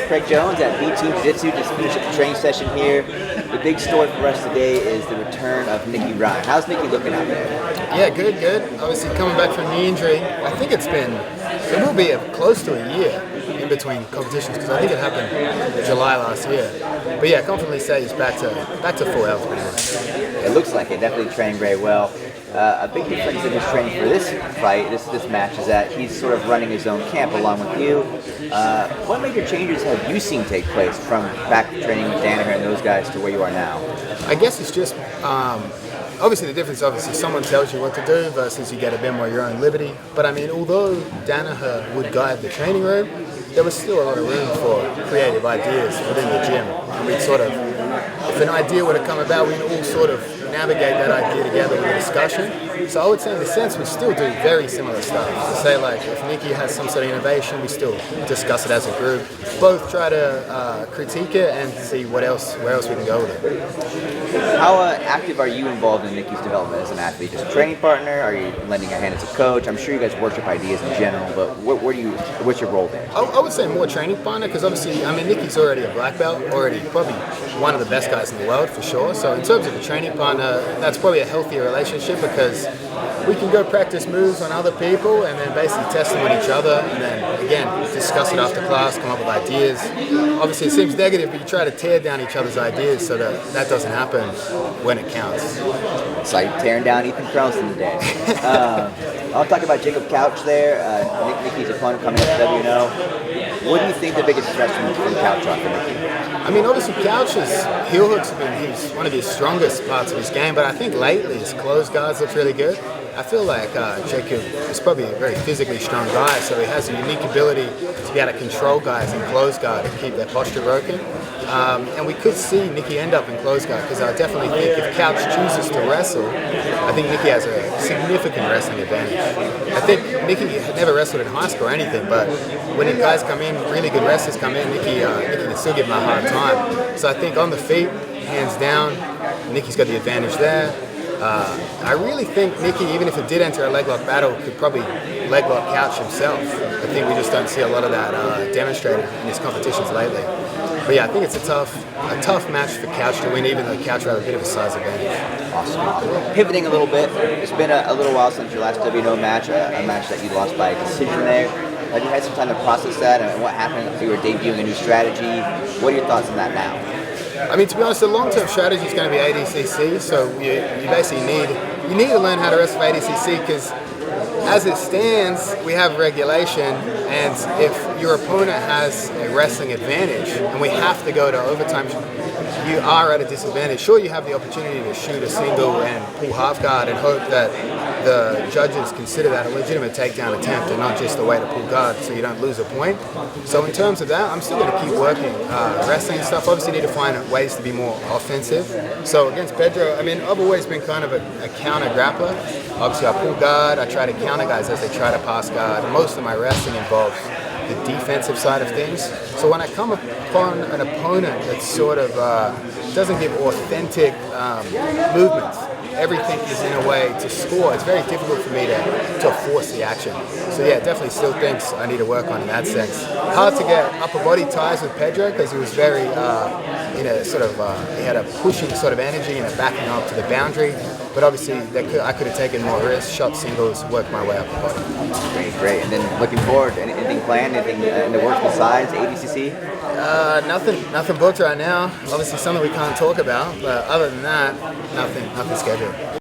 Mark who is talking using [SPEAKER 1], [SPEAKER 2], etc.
[SPEAKER 1] Craig Jones at B2 Jiu-Jitsu. Just finished up the training session here. The big story for us today is the return of Nicky Ryan. How's Nicky looking out there?
[SPEAKER 2] Yeah, good. Obviously coming back from knee injury. I think it will be close to a year in between competitions because I think it happened in July last year. But yeah, confidently say he's back to full health pretty much.
[SPEAKER 1] It looks like it. Definitely trained very well. A big difference in his training for this fight, this match, is that he's sort of running his own camp along with you. What major changes have you seen take place from back training with Danaher and those guys to where you are now?
[SPEAKER 2] I guess it's just obviously the difference. Obviously, someone tells you what to do versus you get a bit more your own liberty. But I mean, although Danaher would guide the training room, there was still a lot of room for creative ideas within the gym. And we'd sort of, if an idea were to come about, we'd all sort of navigate that idea together with a discussion. So I would say in a sense we still do very similar stuff. So say like if Nicky has some sort of innovation, we still discuss it as a group. Both try to critique it and see where else we can go with it.
[SPEAKER 1] How active are you involved in Nicky's development as an athlete? Just a training partner? Are you lending a hand as a coach? I'm sure you guys worship ideas in general, but what's your role there?
[SPEAKER 2] I would say more training partner because obviously, I mean, Nicky's already a black belt, already probably one of the best guys in the world for sure. So in terms of a training partner, that's probably a healthier relationship because we can go practice moves on other people and then basically test them on each other and then again discuss it after class, come up with ideas. Obviously it seems negative, but you try to tear down each other's ideas so that doesn't happen when it counts.
[SPEAKER 1] It's like tearing down Ethan Carlson today. I'll talk about Jacob Couch there, Nicky's opponent coming up to WNO. What do you think the biggest threat from Couch are for Nicky?
[SPEAKER 2] I mean, obviously Couch's heel hooks have been one of his strongest parts of his game, but I think lately his closed guards look really good. I feel like Jacob is probably a very physically strong guy, so he has a unique ability to be able to control guys in closed guard and keep their posture broken. And we could see Nicky end up in closed guard because I definitely think if Couch chooses to wrestle, I think Nicky has a significant wrestling advantage. I think Nicky had never wrestled in high school or anything, but when the guys come in, really good wrestlers come in, Nicky can still give him a hard time. So I think on the feet, hands down, Nicky's got the advantage there. I really think Nicky, even if it did enter a leg lock battle, could probably leg lock Couch himself. I think we just don't see a lot of that demonstrated in his competitions lately. But yeah, I think it's a tough match for Couch to win, even though Couch will have a bit of a size advantage.
[SPEAKER 1] Awesome. Pivoting a little bit, it's been a little while since your last WNO match, a match that you lost by decision there. Have you had some time to process that and what happened if you were debuting a new strategy? What are your thoughts on that now?
[SPEAKER 2] I mean, to be honest, the long-term strategy is going to be ADCC, so you basically need to learn how to wrestle for ADCC because as it stands, we have regulation, and if your opponent has a wrestling advantage and we have to go to overtime, you are at a disadvantage. Sure, you have the opportunity to shoot a single and pull half guard and hope that the judges consider that a legitimate takedown attempt and not just a way to pull guard so you don't lose a point. So in terms of that, I'm still going to keep working wrestling stuff. Obviously need to find ways to be more offensive. So against Pedro, I mean, I've always been kind of a counter grappler. Obviously I pull guard, I try to counter guys as they try to pass guard. Most of my wrestling involves the defensive side of things. So when I come upon an opponent that sort of doesn't give authentic movements, everything is in a way to score. It's very difficult for me to force the action. So yeah, definitely still thinks I need to work on in that sense. Hard to get upper body ties with Pedro because he was very, he had a pushing sort of energy and a backing up to the boundary. But obviously, I could have taken more risks, shot singles, worked my way up the body.
[SPEAKER 1] Great. And then looking forward, anything planned, anything in the works besides ADCC?
[SPEAKER 2] Nothing booked right now. Obviously, something we can't talk about. But other than that, nothing scheduled.